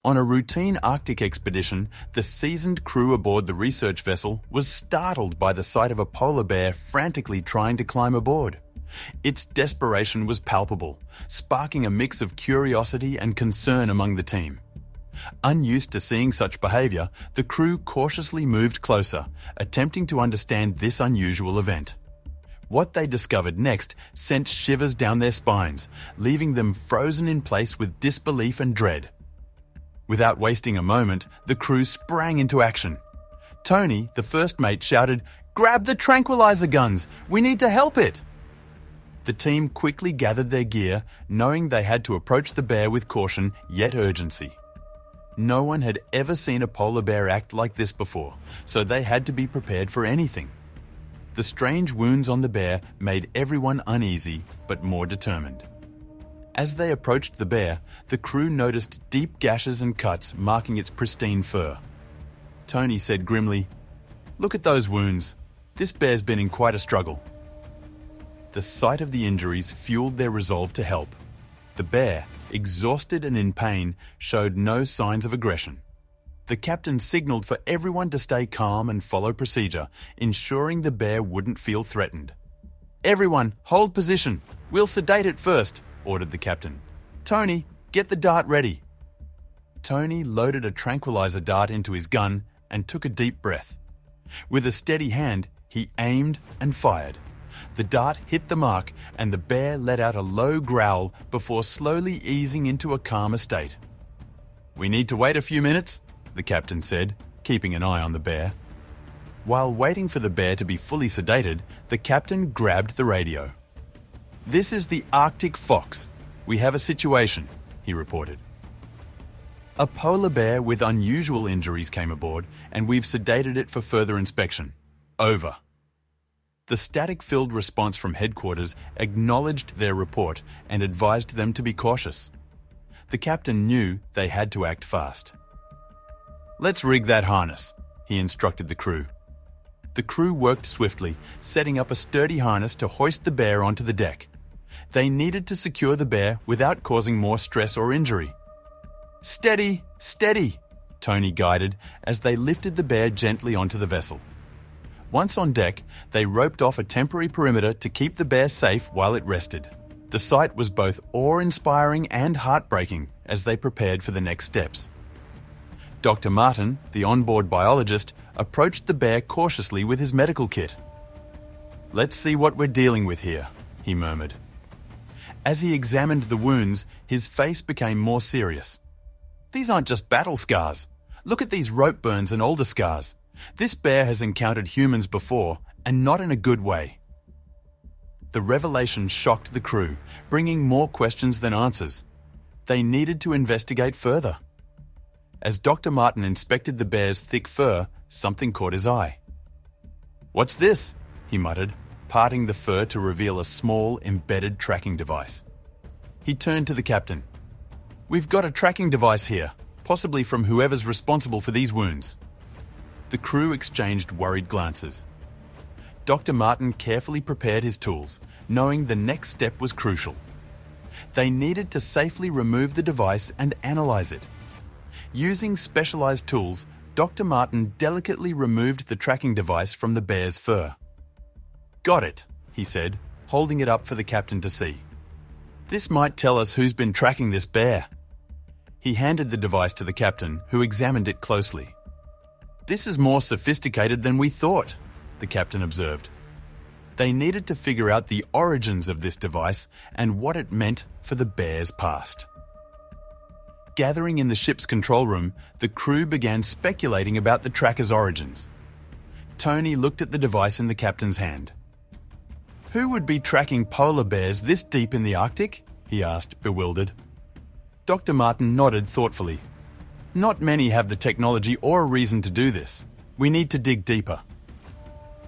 On a routine Arctic expedition, the seasoned crew aboard the research vessel was startled by the sight of a polar bear frantically trying to climb aboard. Its desperation was palpable, sparking a mix of curiosity and concern among the team. Unused to seeing such behaviour, the crew cautiously moved closer, attempting to understand this unusual event. What they discovered next sent shivers down their spines, leaving them frozen in place with disbelief and dread. Without wasting a moment, the crew sprang into action. Tony, the first mate, shouted, "Grab the tranquilizer guns! We need to help it!" The team quickly gathered their gear, knowing they had to approach the bear with caution yet urgency. No one had ever seen a polar bear act like this before, so they had to be prepared for anything. The strange wounds on the bear made everyone uneasy but more determined. As they approached the bear, the crew noticed deep gashes and cuts marking its pristine fur. Tony said grimly, "Look at those wounds. This bear's been in quite a struggle." The sight of the injuries fueled their resolve to help. The bear, exhausted and in pain, showed no signs of aggression. The captain signaled for everyone to stay calm and follow procedure, ensuring the bear wouldn't feel threatened. "Everyone, hold position. We'll sedate it first," ordered the captain. "Tony, get the dart ready." Tony loaded a tranquilizer dart into his gun and took a deep breath. With a steady hand, he aimed and fired. The dart hit the mark and the bear let out a low growl before slowly easing into a calmer state. "We need to wait a few minutes," the captain said, keeping an eye on the bear. While waiting for the bear to be fully sedated, the captain grabbed the radio. "This is the Arctic Fox. We have a situation," he reported. "A polar bear with unusual injuries came aboard, and we've sedated it for further inspection. Over." The static-filled response from headquarters acknowledged their report and advised them to be cautious. The captain knew they had to act fast. "Let's rig that harness," he instructed the crew. The crew worked swiftly, setting up a sturdy harness to hoist the bear onto the deck. They needed to secure the bear without causing more stress or injury. "Steady, steady," Tony guided as they lifted the bear gently onto the vessel. Once on deck, they roped off a temporary perimeter to keep the bear safe while it rested. The sight was both awe-inspiring and heartbreaking as they prepared for the next steps. Dr. Martin, the onboard biologist, approached the bear cautiously with his medical kit. "Let's see what we're dealing with here," he murmured. As he examined the wounds, his face became more serious. "These aren't just battle scars. Look at these rope burns and older scars. This bear has encountered humans before, and not in a good way." The revelation shocked the crew, bringing more questions than answers. They needed to investigate further. As Dr. Martin inspected the bear's thick fur, something caught his eye. "What's this?" he muttered, parting the fur to reveal a small, embedded tracking device. He turned to the captain. "We've got a tracking device here, possibly from whoever's responsible for these wounds." The crew exchanged worried glances. Dr. Martin carefully prepared his tools, knowing the next step was crucial. They needed to safely remove the device and analyze it. Using specialized tools, Dr. Martin delicately removed the tracking device from the bear's fur. "Got it," he said, holding it up for the captain to see. "This might tell us who's been tracking this bear." He handed the device to the captain, who examined it closely. "This is more sophisticated than we thought," the captain observed. They needed to figure out the origins of this device and what it meant for the bear's past. Gathering in the ship's control room, the crew began speculating about the tracker's origins. Tony looked at the device in the captain's hand. "Who would be tracking polar bears this deep in the Arctic?" he asked, bewildered. Dr. Martin nodded thoughtfully. "Not many have the technology or a reason to do this. We need to dig deeper."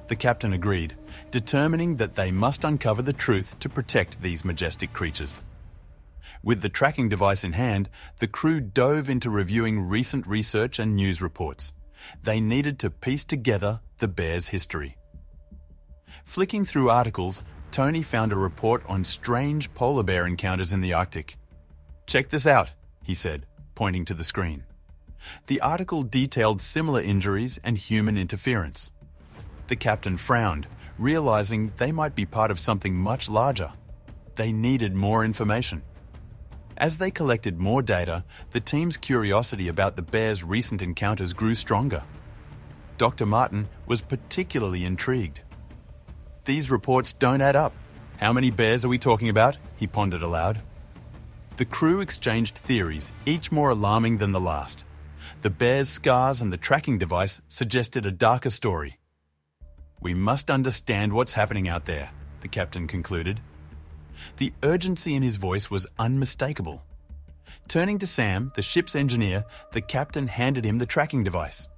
The captain agreed, determining that they must uncover the truth to protect these majestic creatures. With the tracking device in hand, the crew dove into reviewing recent research and news reports. They needed to piece together the bear's history. Flicking through articles, Tony found a report on strange polar bear encounters in the Arctic. "Check this out," he said, pointing to the screen. The article detailed similar injuries and human interference. The captain frowned, realizing they might be part of something much larger. They needed more information. As they collected more data, the team's curiosity about the bear's recent encounters grew stronger. Dr. Martin was particularly intrigued. "These reports don't add up. How many bears are we talking about?" he pondered aloud. The crew exchanged theories, each more alarming than the last. The bear's scars and the tracking device suggested a darker story. "We must understand what's happening out there," the captain concluded. The urgency in his voice was unmistakable. Turning to Sam, the ship's engineer, the captain handed him the tracking device.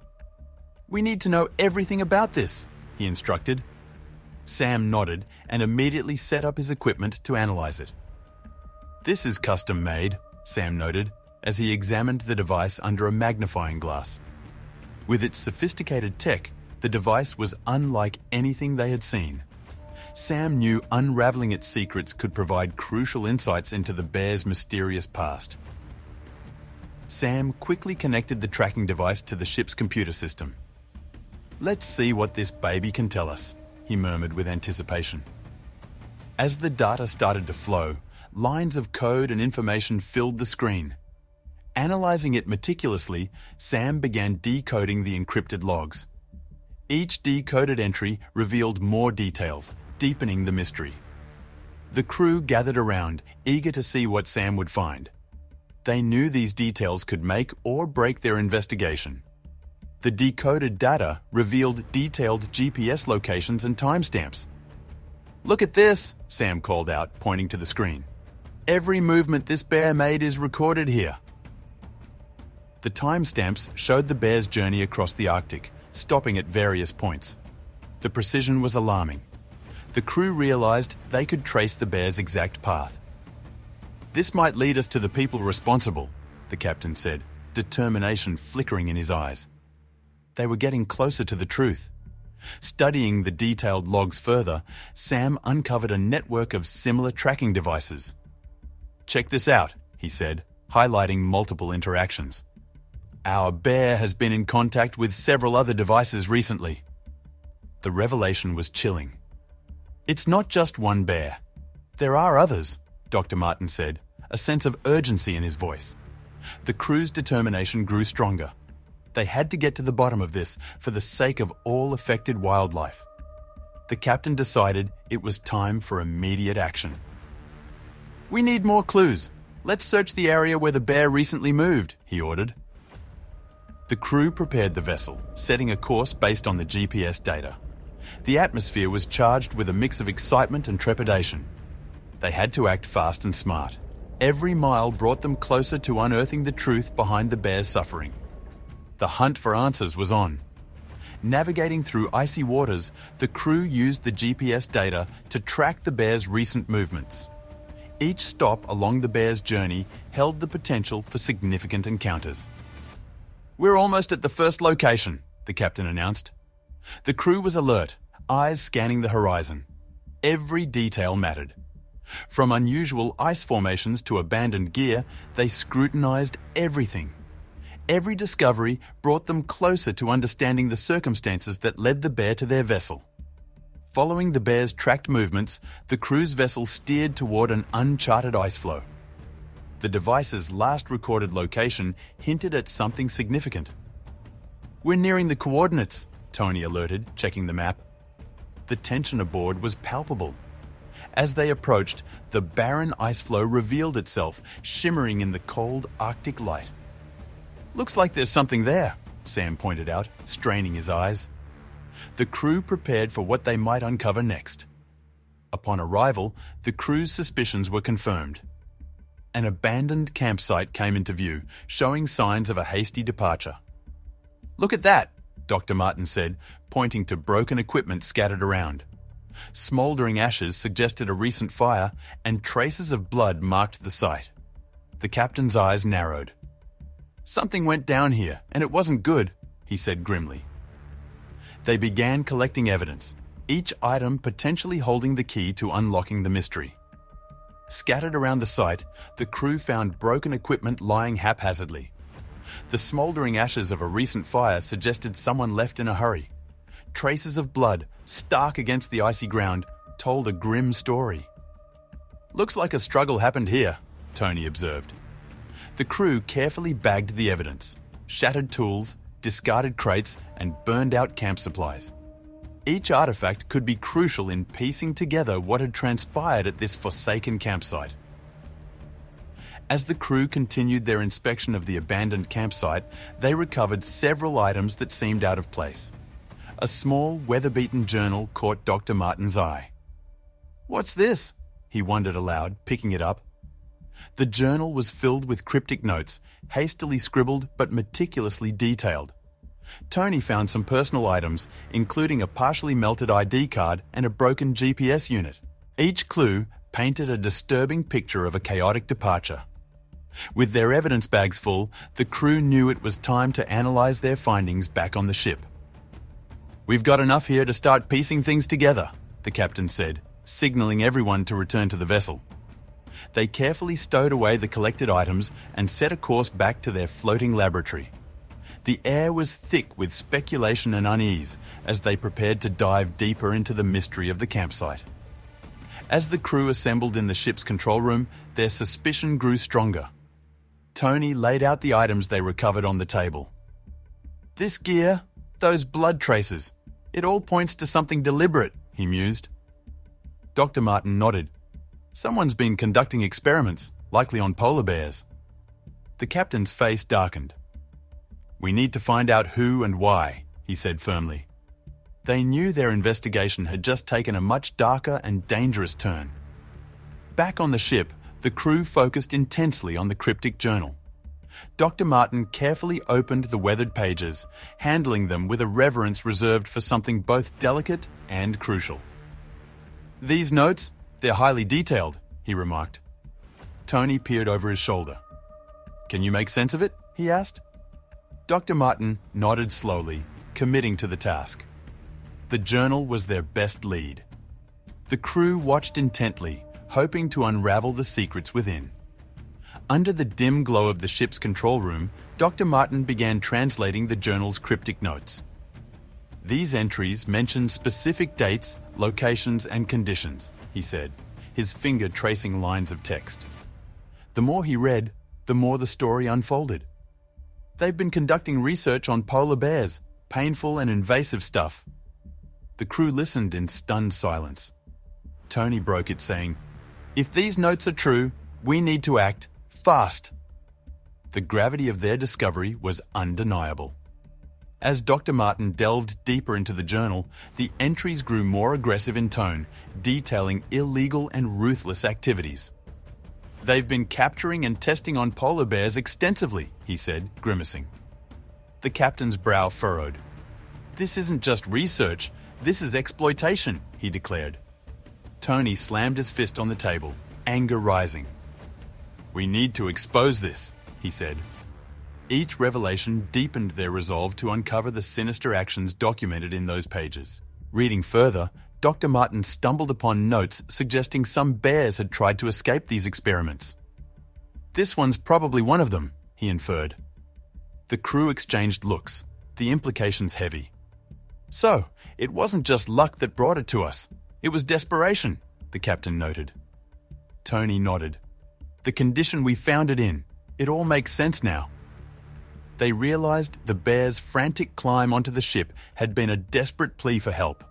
"We need to know everything about this," he instructed. Sam nodded and immediately set up his equipment to analyze it. "This is custom made," Sam noted, as he examined the device under a magnifying glass. With its sophisticated tech, the device was unlike anything they had seen. Sam knew unraveling its secrets could provide crucial insights into the bear's mysterious past. Sam quickly connected the tracking device to the ship's computer system. "Let's see what this baby can tell us," he murmured with anticipation. As the data started to flow, lines of code and information filled the screen. Analyzing it meticulously, Sam began decoding the encrypted logs. Each decoded entry revealed more details, deepening the mystery. The crew gathered around, eager to see what Sam would find. They knew these details could make or break their investigation. The decoded data revealed detailed GPS locations and timestamps. "Look at this," Sam called out, pointing to the screen. "Every movement this bear made is recorded here." The timestamps showed the bear's journey across the Arctic, stopping at various points. The precision was alarming. The crew realized they could trace the bear's exact path. "This might lead us to the people responsible," the captain said, determination flickering in his eyes. They were getting closer to the truth. Studying the detailed logs further, Sam uncovered a network of similar tracking devices. "Check this out," he said, highlighting multiple interactions. "Our bear has been in contact with several other devices recently." The revelation was chilling. "It's not just one bear. There are others," Dr. Martin said, a sense of urgency in his voice. The crew's determination grew stronger. They had to get to the bottom of this for the sake of all affected wildlife. The captain decided it was time for immediate action. "We need more clues. Let's search the area where the bear recently moved," he ordered. The crew prepared the vessel, setting a course based on the GPS data. The atmosphere was charged with a mix of excitement and trepidation. They had to act fast and smart. Every mile brought them closer to unearthing the truth behind the bear's suffering. The hunt for answers was on. Navigating through icy waters, the crew used the GPS data to track the bear's recent movements. Each stop along the bear's journey held the potential for significant encounters. "We're almost at the first location," the captain announced. The crew was alert, eyes scanning the horizon. Every detail mattered. From unusual ice formations to abandoned gear, they scrutinized everything. Every discovery brought them closer to understanding the circumstances that led the bear to their vessel. Following the bear's tracked movements, the crew's vessel steered toward an uncharted ice flow. The device's last recorded location hinted at something significant. "We're nearing the coordinates," Tony alerted, checking the map. The tension aboard was palpable. As they approached, the barren ice flow revealed itself, shimmering in the cold Arctic light. "Looks like there's something there," Sam pointed out, straining his eyes. The crew prepared for what they might uncover next. Upon arrival, the crew's suspicions were confirmed. An abandoned campsite came into view, showing signs of a hasty departure. "Look at that," Dr. Martin said, pointing to broken equipment scattered around. Smouldering ashes suggested a recent fire, and traces of blood marked the site. The captain's eyes narrowed. "Something went down here, and it wasn't good," he said grimly. They began collecting evidence, each item potentially holding the key to unlocking the mystery. Scattered around the site, the crew found broken equipment lying haphazardly. The smouldering ashes of a recent fire suggested someone left in a hurry. Traces of blood, stark against the icy ground, told a grim story. "Looks like a struggle happened here," Tony observed. The crew carefully bagged the evidence: shattered tools, discarded crates, and burned-out camp supplies. Each artifact could be crucial in piecing together what had transpired at this forsaken campsite. As the crew continued their inspection of the abandoned campsite, they recovered several items that seemed out of place. A small, weather-beaten journal caught Dr. Martin's eye. "What's this?" he wondered aloud, picking it up. The journal was filled with cryptic notes, hastily scribbled but meticulously detailed. Tony found some personal items, including a partially melted ID card and a broken GPS unit. Each clue painted a disturbing picture of a chaotic departure. With their evidence bags full, the crew knew it was time to analyze their findings back on the ship. "We've got enough here to start piecing things together," the captain said, signaling everyone to return to the vessel. They carefully stowed away the collected items and set a course back to their floating laboratory. The air was thick with speculation and unease as they prepared to dive deeper into the mystery of the campsite. As the crew assembled in the ship's control room, their suspicion grew stronger. Tony laid out the items they recovered on the table. "This gear, those blood traces, it all points to something deliberate," he mused. Dr. Martin nodded. "Someone's been conducting experiments, likely on polar bears." The captain's face darkened. "We need to find out who and why," he said firmly. They knew their investigation had just taken a much darker and dangerous turn. Back on the ship, the crew focused intensely on the cryptic journal. Dr. Martin carefully opened the weathered pages, handling them with a reverence reserved for something both delicate and crucial. "These notes, they're highly detailed," he remarked. Tony peered over his shoulder. "Can you make sense of it?" he asked. Dr. Martin nodded slowly, committing to the task. The journal was their best lead. The crew watched intently, hoping to unravel the secrets within. Under the dim glow of the ship's control room, Dr. Martin began translating the journal's cryptic notes. These entries mentioned specific dates, locations, and conditions, he said, his finger tracing lines of text. The more he read, the more the story unfolded. "They've been conducting research on polar bears, painful and invasive stuff." The crew listened in stunned silence. Tony broke it, saying, "If these notes are true, we need to act fast." The gravity of their discovery was undeniable. As Dr. Martin delved deeper into the journal, the entries grew more aggressive in tone, detailing illegal and ruthless activities. "They've been capturing and testing on polar bears extensively," he said, grimacing. The captain's brow furrowed. "This isn't just research, this is exploitation," he declared. Tony slammed his fist on the table, anger rising. "We need to expose this," he said. Each revelation deepened their resolve to uncover the sinister actions documented in those pages. Reading further, Dr. Martin stumbled upon notes suggesting some bears had tried to escape these experiments. "This one's probably one of them," he inferred. The crew exchanged looks, the implications heavy. "So, it wasn't just luck that brought it to us. It was desperation," the captain noted. Tony nodded. "The condition we found it in. It all makes sense now." They realized the bear's frantic climb onto the ship had been a desperate plea for help.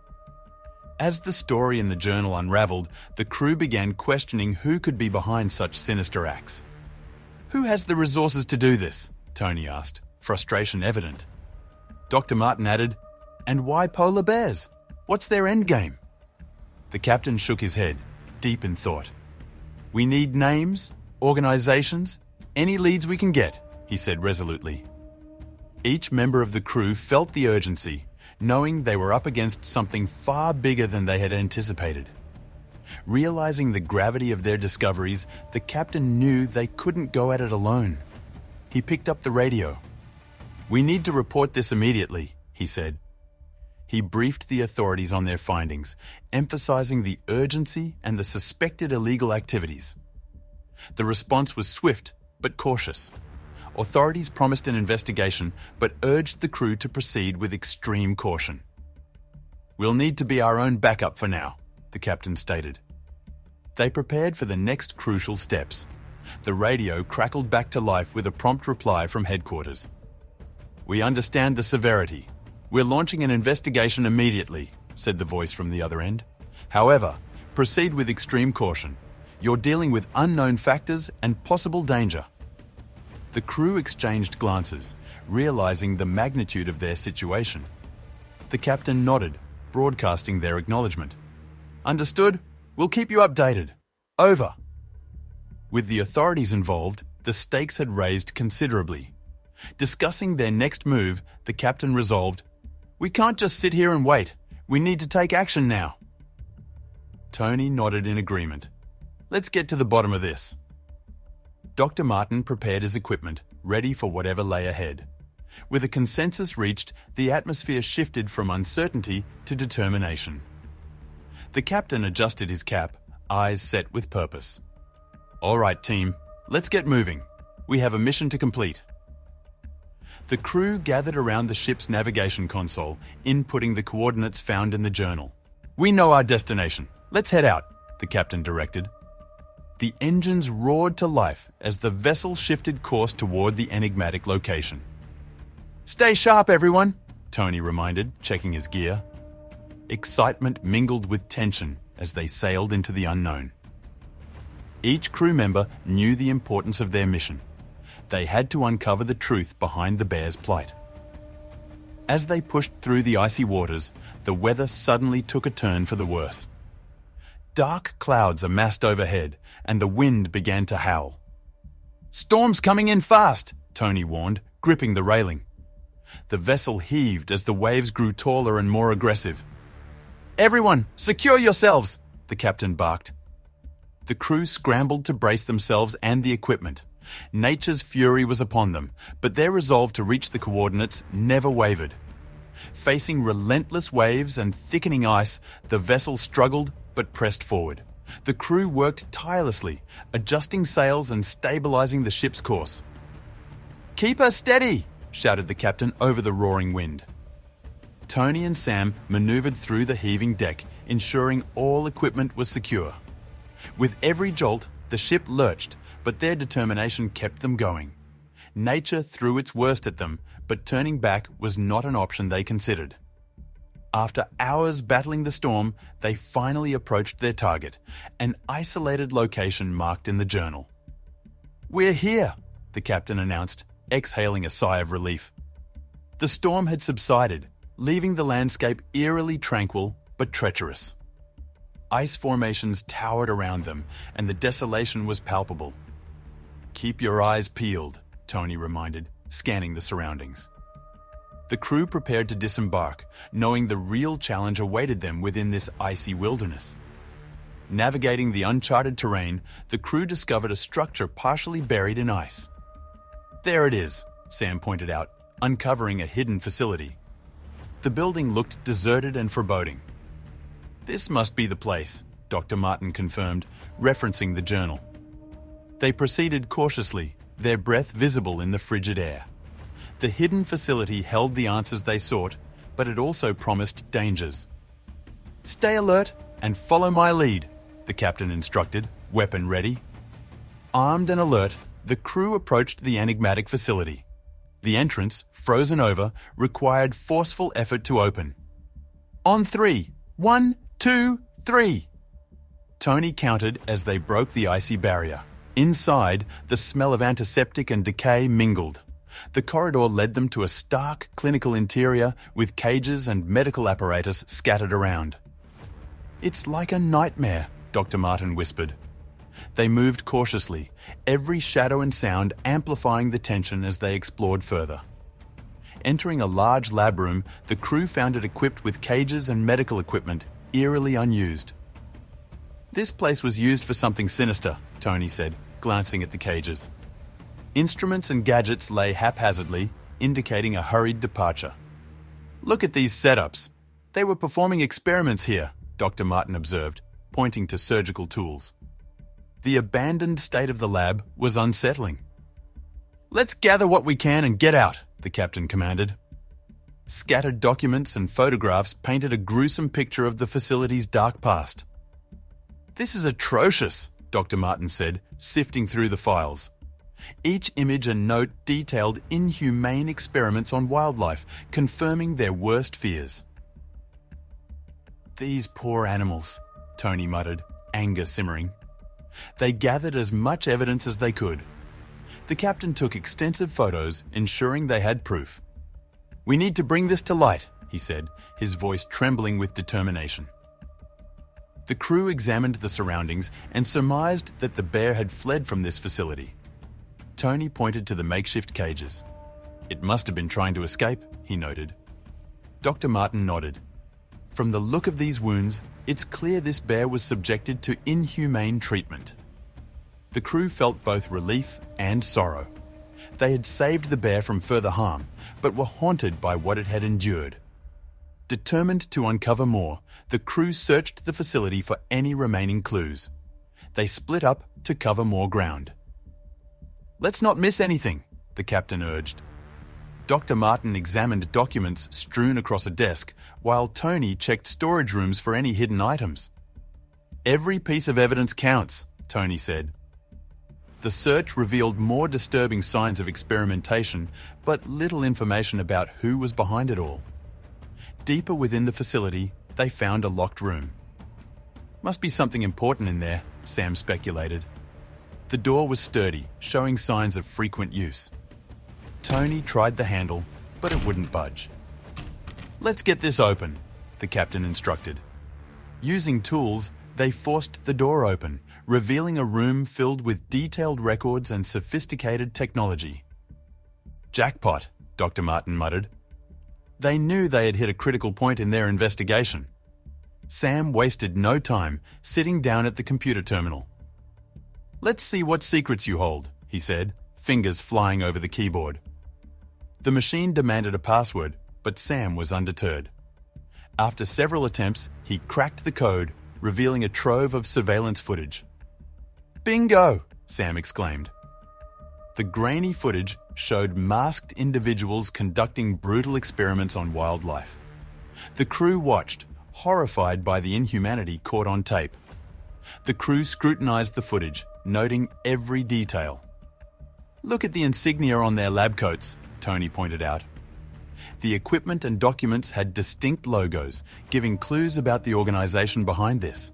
As the story in the journal unraveled, the crew began questioning who could be behind such sinister acts. "Who has the resources to do this?" Tony asked, frustration evident. Dr. Martin added, "And why polar bears? What's their endgame?" The captain shook his head, deep in thought. "We need names, organizations, any leads we can get," he said resolutely. Each member of the crew felt the urgency, knowing they were up against something far bigger than they had anticipated. Realizing the gravity of their discoveries, the captain knew they couldn't go at it alone. He picked up the radio. "We need to report this immediately," he said. He briefed the authorities on their findings, emphasizing the urgency and the suspected illegal activities. The response was swift but cautious. Authorities promised an investigation but urged the crew to proceed with extreme caution. "We'll need to be our own backup for now," the captain stated. They prepared for the next crucial steps. The radio crackled back to life with a prompt reply from headquarters. "We understand the severity. We're launching an investigation immediately," said the voice from the other end. "However, proceed with extreme caution. You're dealing with unknown factors and possible danger." The crew exchanged glances, realizing the magnitude of their situation. The captain nodded, broadcasting their acknowledgement. "Understood. We'll keep you updated. Over." With the authorities involved, the stakes had raised considerably. Discussing their next move, the captain resolved, "We can't just sit here and wait. We need to take action now." Tony nodded in agreement. "Let's get to the bottom of this." Dr. Martin prepared his equipment, ready for whatever lay ahead. With a consensus reached, the atmosphere shifted from uncertainty to determination. The captain adjusted his cap, eyes set with purpose. "All right, team, let's get moving. We have a mission to complete." The crew gathered around the ship's navigation console, inputting the coordinates found in the journal. "We know our destination. Let's head out," the captain directed. The engines roared to life as the vessel shifted course toward the enigmatic location. "Stay sharp, everyone," Tony reminded, checking his gear. Excitement mingled with tension as they sailed into the unknown. Each crew member knew the importance of their mission. They had to uncover the truth behind the bear's plight. As they pushed through the icy waters, the weather suddenly took a turn for the worse. Dark clouds amassed overhead, and the wind began to howl. "Storm's coming in fast," Tony warned, gripping the railing. The vessel heaved as the waves grew taller and more aggressive. "Everyone, secure yourselves," the captain barked. The crew scrambled to brace themselves and the equipment. Nature's fury was upon them, but their resolve to reach the coordinates never wavered. Facing relentless waves and thickening ice, the vessel struggled but pressed forward. The crew worked tirelessly, adjusting sails and stabilizing the ship's course. "Keep her steady," shouted the captain over the roaring wind. Tony and Sam maneuvered through the heaving deck, ensuring all equipment was secure. With every jolt, the ship lurched, but their determination kept them going. Nature threw its worst at them, but turning back was not an option they considered. After hours battling the storm, they finally approached their target, an isolated location marked in the journal. "We're here," the captain announced, exhaling a sigh of relief. The storm had subsided, leaving the landscape eerily tranquil but treacherous. Ice formations towered around them, and the desolation was palpable. "Keep your eyes peeled," Tony reminded, scanning the surroundings. The crew prepared to disembark, knowing the real challenge awaited them within this icy wilderness. Navigating the uncharted terrain, the crew discovered a structure partially buried in ice. "There it is," Sam pointed out, uncovering a hidden facility. The building looked deserted and foreboding. "This must be the place," Dr. Martin confirmed, referencing the journal. They proceeded cautiously, their breath visible in the frigid air. The hidden facility held the answers they sought, but it also promised dangers. "Stay alert and follow my lead," the captain instructed, weapon ready. Armed and alert, the crew approached the enigmatic facility. The entrance, frozen over, required forceful effort to open. "On three. 1, 2, 3. Tony counted as they broke the icy barrier. Inside, the smell of antiseptic and decay mingled. The corridor led them to a stark clinical interior with cages and medical apparatus scattered around. "It's like a nightmare," Dr. Martin whispered. They moved cautiously, every shadow and sound amplifying the tension as they explored further. Entering a large lab room, the crew found it equipped with cages and medical equipment, eerily unused. "This place was used for something sinister," Tony said, glancing at the cages. Instruments and gadgets lay haphazardly, indicating a hurried departure. "Look at these setups. They were performing experiments here," Dr. Martin observed, pointing to surgical tools. The abandoned state of the lab was unsettling. "Let's gather what we can and get out," the captain commanded. Scattered documents and photographs painted a gruesome picture of the facility's dark past. "This is atrocious," Dr. Martin said, sifting through the files. Each image and note detailed inhumane experiments on wildlife, confirming their worst fears. "These poor animals," Tony muttered, anger simmering. They gathered as much evidence as they could. The captain took extensive photos, ensuring they had proof. "We need to bring this to light," he said, his voice trembling with determination. The crew examined the surroundings and surmised that the bear had fled from this facility. Tony pointed to the makeshift cages. "It must have been trying to escape," he noted. Dr. Martin nodded. "From the look of these wounds, it's clear this bear was subjected to inhumane treatment." The crew felt both relief and sorrow. They had saved the bear from further harm, but were haunted by what it had endured. Determined to uncover more, the crew searched the facility for any remaining clues. They split up to cover more ground. "Let's not miss anything," the captain urged. Dr. Martin examined documents strewn across a desk, while Tony checked storage rooms for any hidden items. "Every piece of evidence counts," Tony said. The search revealed more disturbing signs of experimentation, but little information about who was behind it all. Deeper within the facility, they found a locked room. "Must be something important in there," Sam speculated. The door was sturdy, showing signs of frequent use. Tony tried the handle, but it wouldn't budge. "Let's get this open," the captain instructed. Using tools, they forced the door open, revealing a room filled with detailed records and sophisticated technology. "Jackpot," Dr. Martin muttered. They knew they had hit a critical point in their investigation. Sam wasted no time, sitting down at the computer terminal. "Let's see what secrets you hold," he said, fingers flying over the keyboard. The machine demanded a password, but Sam was undeterred. After several attempts, he cracked the code, revealing a trove of surveillance footage. "Bingo!" Sam exclaimed. The grainy footage showed masked individuals conducting brutal experiments on wildlife. The crew watched, horrified by the inhumanity caught on tape. The crew scrutinized the footage, noting every detail. "Look at the insignia on their lab coats," Tony pointed out. The equipment and documents had distinct logos, giving clues about the organization behind this.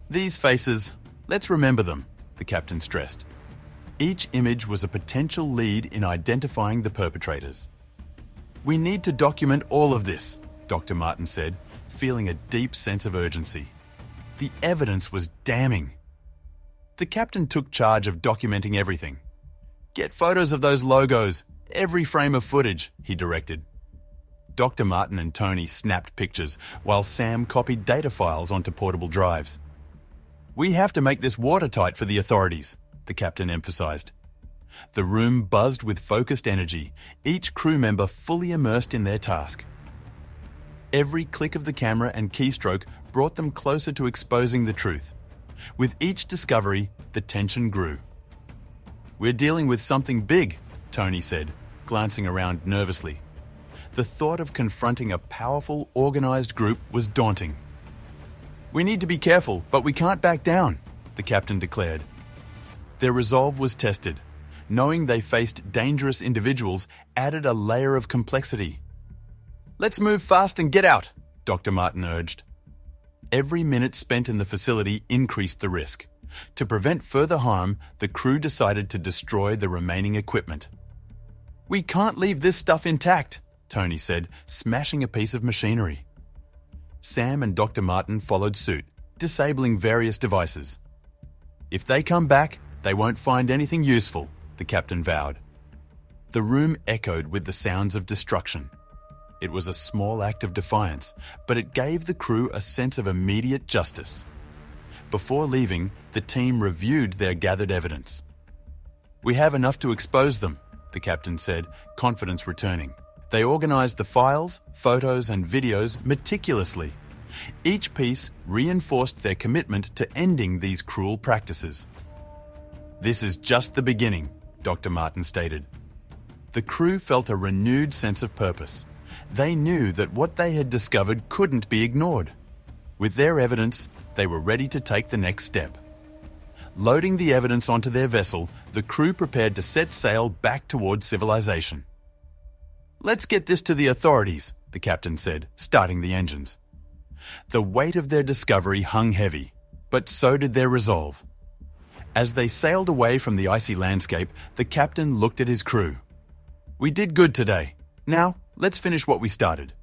"These faces, let's remember them," the captain stressed. Each image was a potential lead in identifying the perpetrators. "We need to document all of this," Dr. Martin said, feeling a deep sense of urgency. The evidence was damning. The captain took charge of documenting everything. "Get photos of those logos, every frame of footage," he directed. Dr. Martin and Tony snapped pictures, while Sam copied data files onto portable drives. "We have to make this watertight for the authorities," the captain emphasized. The room buzzed with focused energy, each crew member fully immersed in their task. Every click of the camera and keystroke brought them closer to exposing the truth. With each discovery, the tension grew. "We're dealing with something big," Tony said, glancing around nervously. The thought of confronting a powerful, organized group was daunting. "We need to be careful, but we can't back down," the captain declared. Their resolve was tested. Knowing they faced dangerous individuals added a layer of complexity. "Let's move fast and get out," Dr. Martin urged. Every minute spent in the facility increased the risk. To prevent further harm, the crew decided to destroy the remaining equipment. "We can't leave this stuff intact," Tony said, smashing a piece of machinery. Sam and Dr. Martin followed suit, disabling various devices. "If they come back, they won't find anything useful," the captain vowed. The room echoed with the sounds of destruction. It was a small act of defiance, but it gave the crew a sense of immediate justice. Before leaving, the team reviewed their gathered evidence. "We have enough to expose them," the captain said, confidence returning. They organized the files, photos, and videos meticulously, Each piece reinforced their commitment to ending these cruel practices. "This is just the beginning," Dr. Martin stated. The crew felt a renewed sense of purpose. They knew that what they had discovered couldn't be ignored. With their evidence, they were ready to take the next step. Loading the evidence onto their vessel, the crew prepared to set sail back towards civilization. "Let's get this to the authorities," the captain said, starting the engines. The weight of their discovery hung heavy, but so did their resolve. As they sailed away from the icy landscape, the captain looked at his crew. "We did good today. Now, let's finish what we started."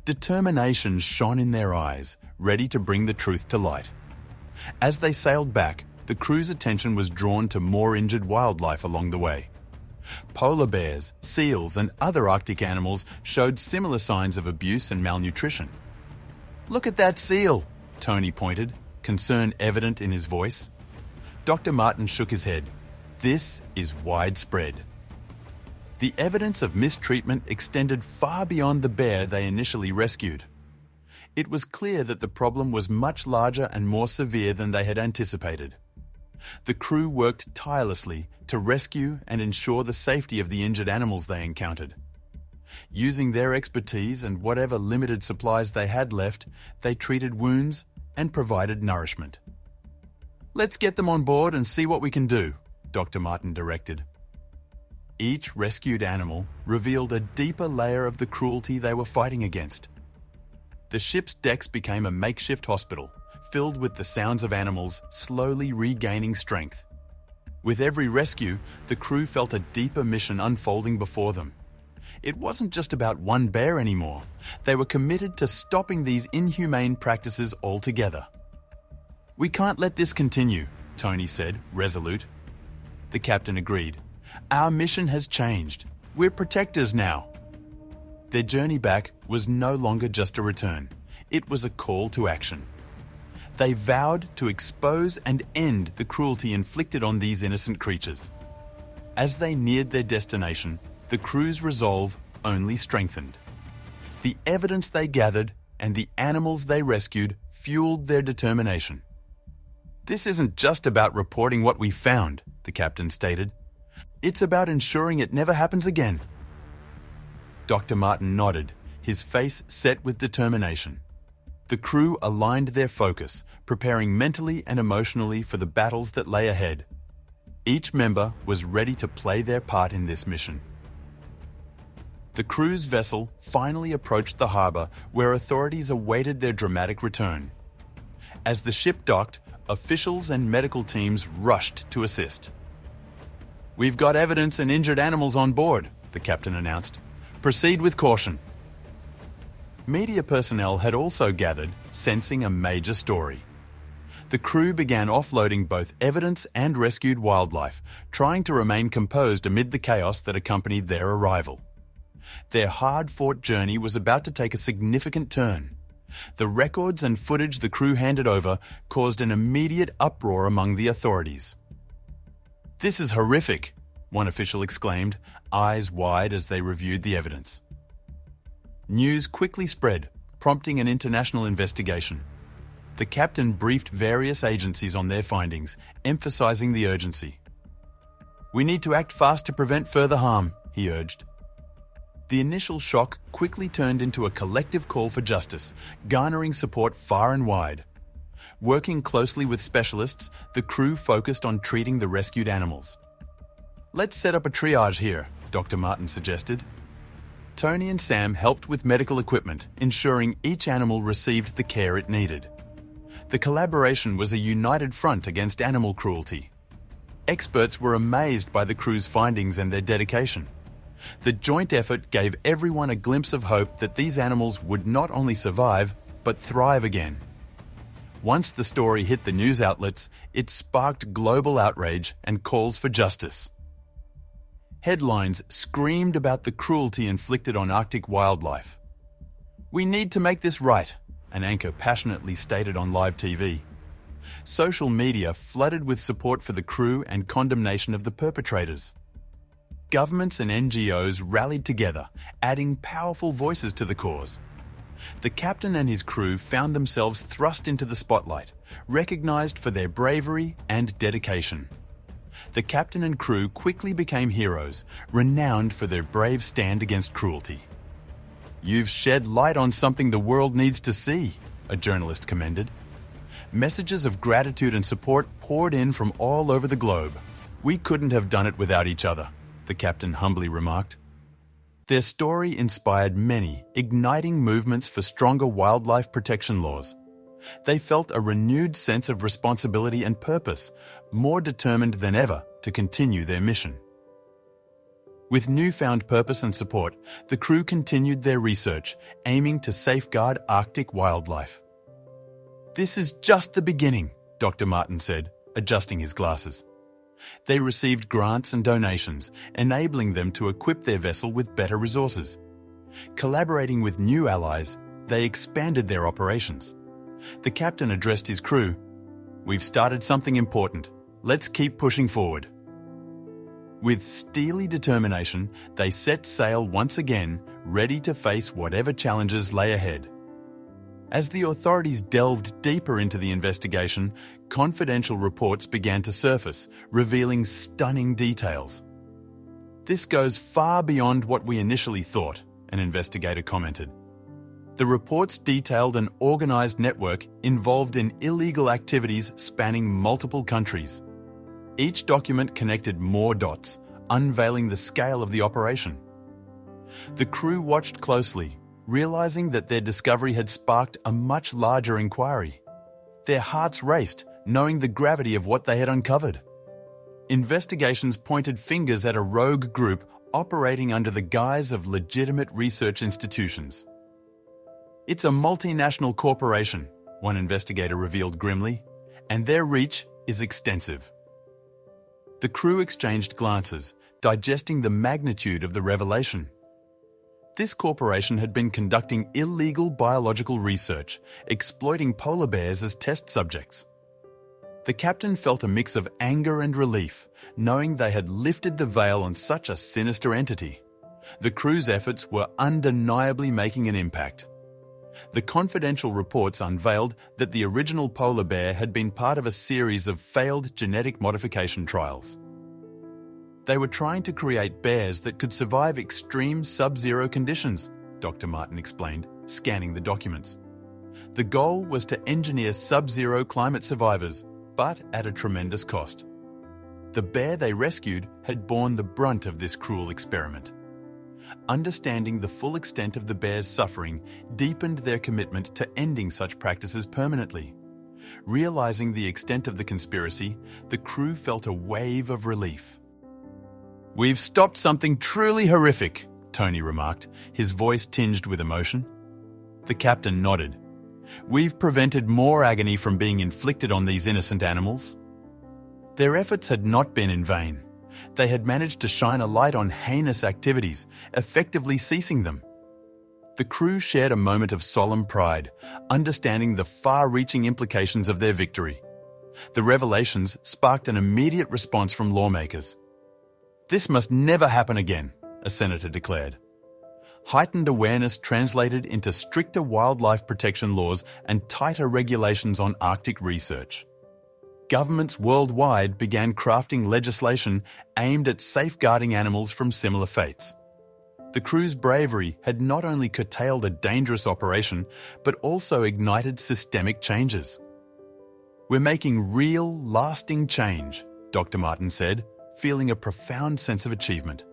Determination shone in their eyes, ready to bring the truth to light. As they sailed back, the crew's attention was drawn to more injured wildlife along the way. Polar bears, seals, and other Arctic animals showed similar signs of abuse and malnutrition. "Look at that seal," Tony pointed, concern evident in his voice. Dr. Martin shook his head. "This is widespread." The evidence of mistreatment extended far beyond the bear they initially rescued. It was clear that the problem was much larger and more severe than they had anticipated. The crew worked tirelessly to rescue and ensure the safety of the injured animals they encountered. Using their expertise and whatever limited supplies they had left, they treated wounds and provided nourishment. "Let's get them on board and see what we can do," Dr. Martin directed. Each rescued animal revealed a deeper layer of the cruelty they were fighting against. The ship's decks became a makeshift hospital, filled with the sounds of animals slowly regaining strength. With every rescue, the crew felt a deeper mission unfolding before them. It wasn't just about one bear anymore. They were committed to stopping these inhumane practices altogether. "We can't let this continue," Tony said, resolute. The captain agreed. "Our mission has changed. We're protectors now." Their journey back was no longer just a return. It was a call to action. They vowed to expose and end the cruelty inflicted on these innocent creatures. As they neared their destination, the crew's resolve only strengthened. The evidence they gathered and the animals they rescued fueled their determination. "This isn't just about reporting what we found," the captain stated. "It's about ensuring it never happens again." Dr. Martin nodded, his face set with determination. The crew aligned their focus, preparing mentally and emotionally for the battles that lay ahead. Each member was ready to play their part in this mission. The crew's vessel finally approached the harbour where authorities awaited their dramatic return. As the ship docked, officials and medical teams rushed to assist. "We've got evidence and injured animals on board," the captain announced. "Proceed with caution." Media personnel had also gathered, sensing a major story. The crew began offloading both evidence and rescued wildlife, trying to remain composed amid the chaos that accompanied their arrival. Their hard-fought journey was about to take a significant turn. The records and footage the crew handed over caused an immediate uproar among the authorities. "This is horrific," one official exclaimed, eyes wide as they reviewed the evidence. News quickly spread, prompting an international investigation. The captain briefed various agencies on their findings, emphasizing the urgency. "We need to act fast to prevent further harm," he urged. The initial shock quickly turned into a collective call for justice, garnering support far and wide. Working closely with specialists, the crew focused on treating the rescued animals. "Let's set up a triage here," Dr. Martin suggested. Tony and Sam helped with medical equipment, ensuring each animal received the care it needed. The collaboration was a united front against animal cruelty. Experts were amazed by the crew's findings and their dedication. The joint effort gave everyone a glimpse of hope that these animals would not only survive, but thrive again. Once the story hit the news outlets, it sparked global outrage and calls for justice. Headlines screamed about the cruelty inflicted on Arctic wildlife. "We need to make this right," an anchor passionately stated on live TV. Social media flooded with support for the crew and condemnation of the perpetrators. Governments and NGOs rallied together, adding powerful voices to the cause. The captain and his crew found themselves thrust into the spotlight, recognized for their bravery and dedication. The captain and crew quickly became heroes, renowned for their brave stand against cruelty. "You've shed light on something the world needs to see," a journalist commended. Messages of gratitude and support poured in from all over the globe. "We couldn't have done it without each other," the captain humbly remarked. Their story inspired many, igniting movements for stronger wildlife protection laws. They felt a renewed sense of responsibility and purpose, more determined than ever to continue their mission. With newfound purpose and support, the crew continued their research, aiming to safeguard Arctic wildlife. "This is just the beginning," Dr. Martin said, adjusting his glasses. They received grants and donations, enabling them to equip their vessel with better resources. Collaborating with new allies, they expanded their operations. The captain addressed his crew. "We've started something important. Let's keep pushing forward." With steely determination, they set sail once again, ready to face whatever challenges lay ahead. As the authorities delved deeper into the investigation, confidential reports began to surface, revealing stunning details. "This goes far beyond what we initially thought," an investigator commented. The reports detailed an organized network involved in illegal activities spanning multiple countries. Each document connected more dots, unveiling the scale of the operation. The crew watched closely, realizing that their discovery had sparked a much larger inquiry. Their hearts raced, knowing the gravity of what they had uncovered. Investigations pointed fingers at a rogue group operating under the guise of legitimate research institutions. "It's a multinational corporation," one investigator revealed grimly, "and their reach is extensive." The crew exchanged glances, digesting the magnitude of the revelation. This corporation had been conducting illegal biological research, exploiting polar bears as test subjects. The captain felt a mix of anger and relief, knowing they had lifted the veil on such a sinister entity. The crew's efforts were undeniably making an impact. The confidential reports unveiled that the original polar bear had been part of a series of failed genetic modification trials. They were trying to create bears that could survive extreme sub-zero conditions, Dr. Martin explained, scanning the documents. The goal was to engineer sub-zero climate survivors, but at a tremendous cost. The bear they rescued had borne the brunt of this cruel experiment. Understanding the full extent of the bear's suffering deepened their commitment to ending such practices permanently. Realizing the extent of the conspiracy, the crew felt a wave of relief. "We've stopped something truly horrific," Tony remarked, his voice tinged with emotion. The captain nodded. "We've prevented more agony from being inflicted on these innocent animals." Their efforts had not been in vain. They had managed to shine a light on heinous activities, effectively ceasing them. The crew shared a moment of solemn pride, understanding the far-reaching implications of their victory. The revelations sparked an immediate response from lawmakers. "This must never happen again," a senator declared. Heightened awareness translated into stricter wildlife protection laws and tighter regulations on Arctic research. Governments worldwide began crafting legislation aimed at safeguarding animals from similar fates. The crew's bravery had not only curtailed a dangerous operation, but also ignited systemic changes. "We're making real, lasting change," Dr. Martin said, feeling a profound sense of achievement.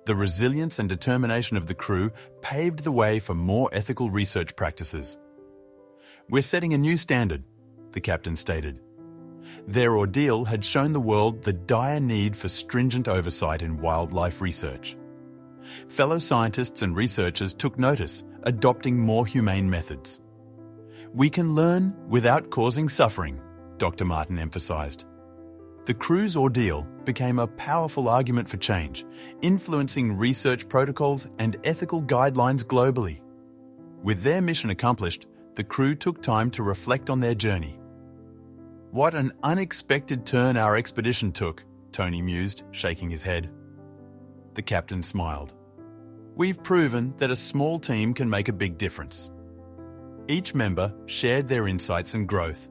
The resilience and determination of the crew paved the way for more ethical research practices. "We're setting a new standard," the captain stated. Their ordeal had shown the world the dire need for stringent oversight in wildlife research. Fellow scientists and researchers took notice, adopting more humane methods. "We can learn without causing suffering," Dr. Martin emphasized. The crew's ordeal became a powerful argument for change, influencing research protocols and ethical guidelines globally. With their mission accomplished, the crew took time to reflect on their journey. "What an unexpected turn our expedition took," Tony mused, shaking his head. The captain smiled. We've proven that a small team can make a big difference. Each member shared their insights and growth.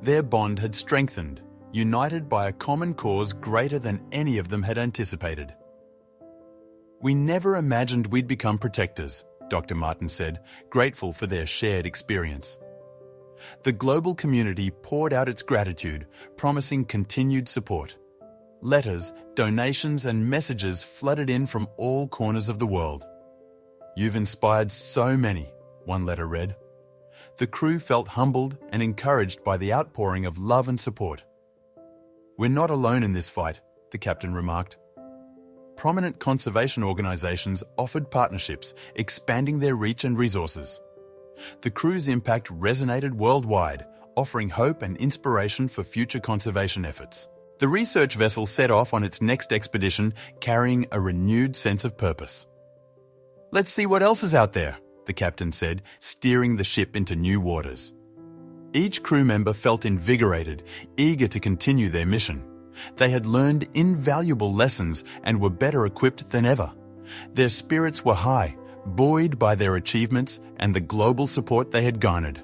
Their bond had strengthened, united by a common cause greater than any of them had anticipated. "We never imagined we'd become protectors," Dr. Martin said, grateful for their shared experience. The global community poured out its gratitude, promising continued support. Letters, donations, and messages flooded in from all corners of the world. "You've inspired so many," one letter read. The crew felt humbled and encouraged by the outpouring of love and support. "We're not alone in this fight," the captain remarked. Prominent conservation organisations offered partnerships, expanding their reach and resources. The crew's impact resonated worldwide, offering hope and inspiration for future conservation efforts. The research vessel set off on its next expedition, carrying a renewed sense of purpose. "Let's see what else is out there," the captain said, steering the ship into new waters. Each crew member felt invigorated, eager to continue their mission. They had learned invaluable lessons and were better equipped than ever. Their spirits were high, buoyed by their achievements and the global support they had garnered.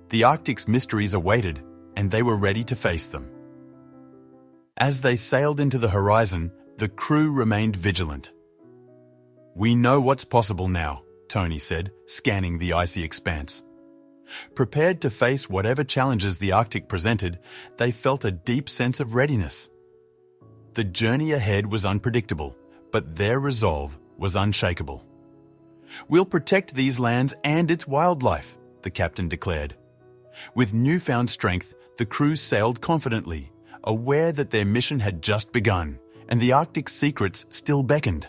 The Arctic's mysteries awaited, and they were ready to face them. As they sailed into the horizon, the crew remained vigilant. "We know what's possible now," Tony said, scanning the icy expanse. Prepared to face whatever challenges the Arctic presented, they felt a deep sense of readiness. The journey ahead was unpredictable, but their resolve was unshakable. "We'll protect these lands and its wildlife," the captain declared. With newfound strength, the crew sailed confidently, aware that their mission had just begun, and the Arctic's secrets still beckoned.